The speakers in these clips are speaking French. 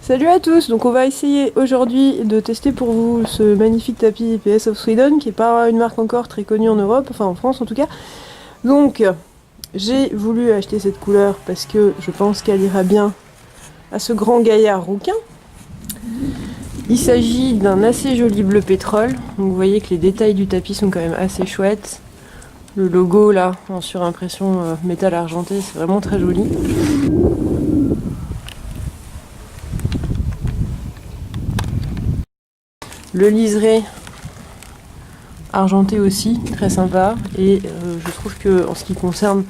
Salut à tous, donc on va essayer aujourd'hui de tester pour vous ce magnifique tapis PS of Sweden qui est pas une marque encore très connue en Europe, enfin en France en tout cas. Donc j'ai voulu acheter cette couleur parce que je pense qu'elle ira bien à ce grand gaillard rouquin. Il s'agit d'un assez joli bleu pétrole, donc vous voyez que les détails du tapis sont quand même assez chouettes. Le logo là en surimpression métal argenté, c'est vraiment très joli. Le liseré argenté aussi, très sympa. Et je trouve que en ce qui concerne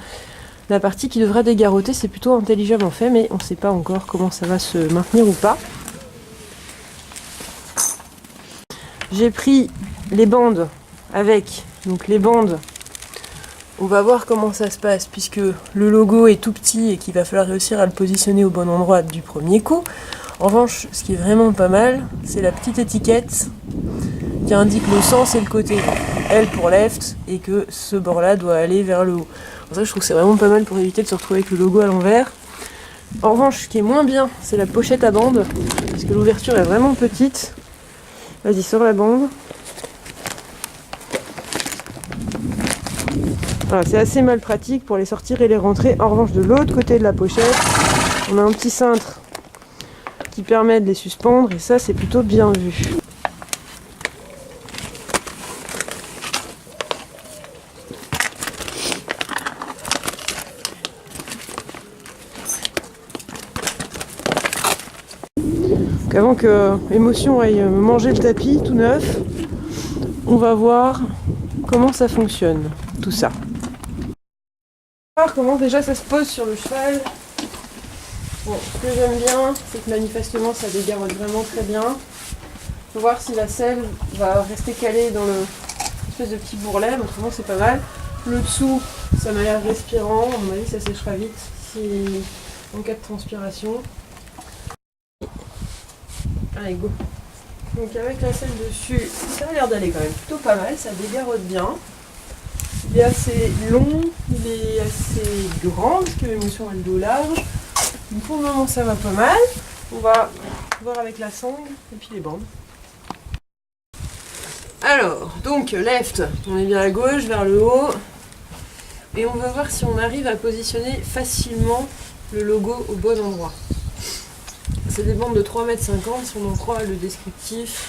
la partie qui devrait dégarroter, c'est plutôt intelligemment fait, mais on ne sait pas encore comment ça va se maintenir ou pas. J'ai pris les bandes avec, donc les bandes, on va voir comment ça se passe, puisque le logo est tout petit et qu'il va falloir réussir à le positionner au bon endroit du premier coup. En revanche, ce qui est vraiment pas mal, c'est la petite étiquette qui indique le sens et le côté. L pour left, et que ce bord-là doit aller vers le haut. Pour ça, je trouve que c'est vraiment pas mal pour éviter de se retrouver avec le logo à l'envers. En revanche, ce qui est moins bien, c'est la pochette à bande, parce que l'ouverture est vraiment petite. Vas-y, sors la bande. Voilà, c'est assez mal pratique pour les sortir et les rentrer. En revanche, de l'autre côté de la pochette, on a un petit cintre qui permet de les suspendre, et ça, c'est plutôt bien vu. Donc avant que Émotion aille manger le tapis tout neuf, on va voir comment ça fonctionne, tout ça. On va voir comment déjà ça se pose sur le cheval. Bon, ce que j'aime bien, c'est que manifestement ça dégarote vraiment très bien. Faut voir si la selle va rester calée dans le espèce de petit bourrelet, mais autrement c'est pas mal. Le dessous, ça m'a l'air respirant, à mon avis ça séchera vite si en cas de transpiration. Allez, go. Donc avec la selle dessus, ça a l'air d'aller quand même plutôt pas mal, ça dégarote bien. Il est assez long, il est assez grand, parce que l'émotion a le dos large. Donc pour le moment ça va pas mal. On va voir avec la sangle et puis les bandes. Alors, donc left, on est bien à gauche, vers le haut. Et on va voir si on arrive à positionner facilement le logo au bon endroit. C'est des bandes de 3,50 m si on en croit le descriptif.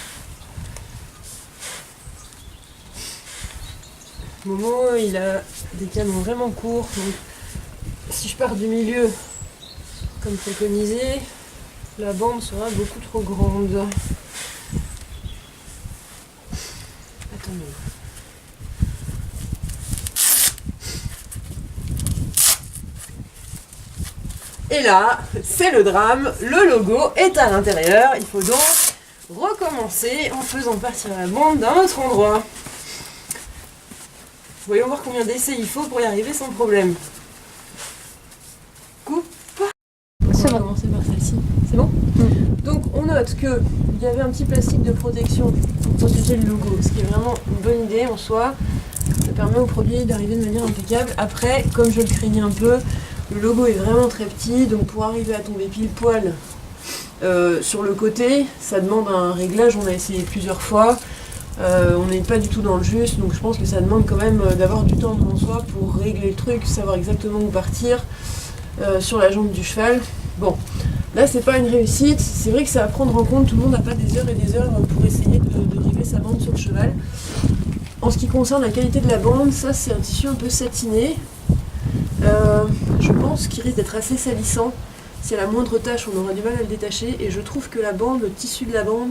Momo, il a des canons vraiment courts, donc si je pars du milieu, comme préconisé, la bande sera beaucoup trop grande. Attendez. Et là, c'est le drame, le logo est à l'intérieur, il faut donc recommencer en faisant partir la bande d'un autre endroit. Voyons voir combien d'essais il faut pour y arriver sans problème. Coupe. C'est On va bon. commencer par celle-ci. C'est bon ? Donc on note qu'il y avait un petit plastique de protection pour protéger le logo, ce qui est vraiment une bonne idée en soi. Ça permet au produit d'arriver de manière impeccable. Après, comme je le craignais un peu, le logo est vraiment très petit, donc pour arriver à tomber pile poil sur le côté, ça demande un réglage. On a essayé plusieurs fois. On n'est pas du tout dans le juste, donc je pense que ça demande quand même d'avoir du temps devant soi pour régler le truc, savoir exactement où partir sur la jambe du cheval. Bon, là c'est pas une réussite, c'est vrai que c'est à prendre en compte, tout le monde n'a pas des heures et des heures pour essayer de river sa bande sur le cheval. En ce qui concerne la qualité de la bande, ça c'est un tissu un peu satiné. Je pense qu'il risque d'être assez salissant. Si à la moindre tâche on aura du mal à le détacher, et je trouve que la bande, le tissu de la bande,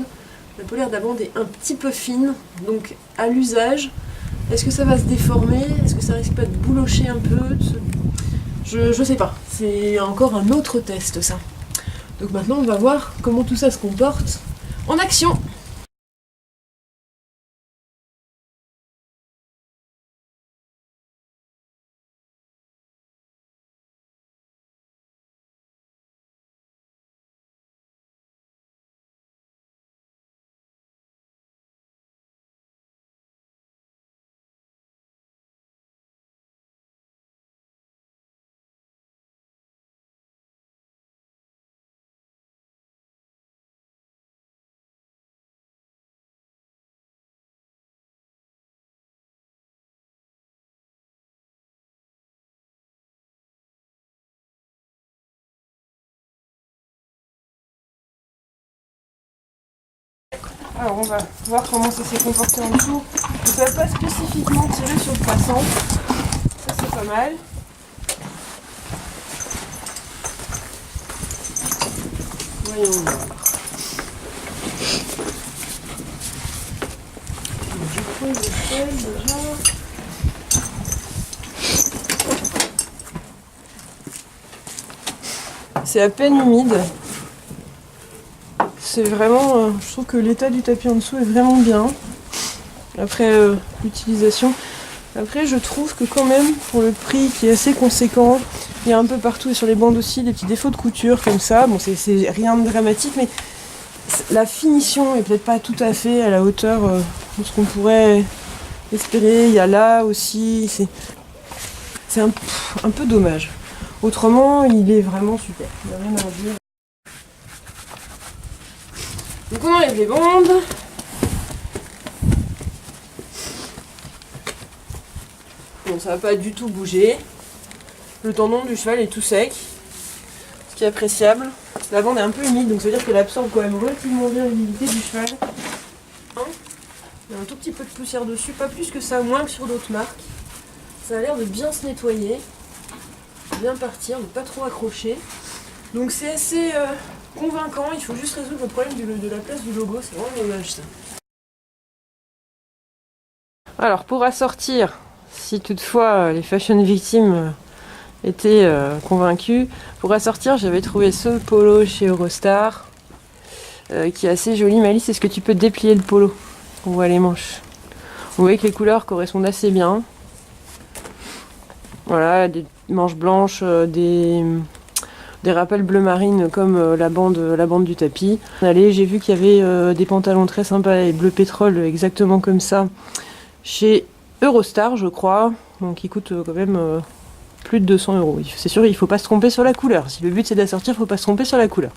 la polaire de la bande est un petit peu fine, donc à l'usage, est-ce que ça va se déformer? Est-ce que ça risque pas de boulocher un peu? Je sais pas, c'est encore un autre test ça. Donc maintenant on va voir comment tout ça se comporte en action. Alors on va voir comment ça s'est comporté en dessous. Ça va pas spécifiquement tirer sur le passant. Ça c'est pas mal. Voyons voir. Du coup, je fais déjà. C'est à peine humide. C'est vraiment, je trouve que l'état du tapis en dessous est vraiment bien. Après l'utilisation. Après, je trouve que quand même, pour le prix qui est assez conséquent, il y a un peu partout et sur les bandes aussi des petits défauts de couture comme ça. Bon, c'est rien de dramatique, mais la finition est peut-être pas tout à fait à la hauteur de ce qu'on pourrait espérer. Il y a là aussi, c'est un peu dommage. Autrement, il est vraiment super. Il n'y a rien à dire. Donc on enlève les bandes. Bon, ça va pas du tout bouger. Le tendon du cheval est tout sec, ce qui est appréciable. La bande est un peu humide, donc ça veut dire qu'elle absorbe quand même relativement bien l'humidité du cheval. Il y a un tout petit peu de poussière dessus, pas plus que ça, moins que sur d'autres marques. Ça a l'air de bien se nettoyer, bien partir, de pas trop accrocher. Donc c'est assez convaincant, il faut juste résoudre le problème de la place du logo, c'est vraiment dommage ça. Alors pour assortir, si toutefois les fashion victimes étaient convaincus, pour assortir j'avais trouvé ce polo chez Eurostar qui est assez joli. Malice, est-ce que tu peux déplier le polo? On voit les manches. Vous voyez que les couleurs correspondent assez bien. Voilà, des manches blanches, des rappels bleu marine comme la bande du tapis. Allez, j'ai vu qu'il y avait des pantalons très sympas et bleu pétrole exactement comme ça chez Eurostar, je crois. Donc ils coûtent quand même plus de 200 €. C'est sûr, il ne faut pas se tromper sur la couleur. Si le but c'est d'assortir, il ne faut pas se tromper sur la couleur.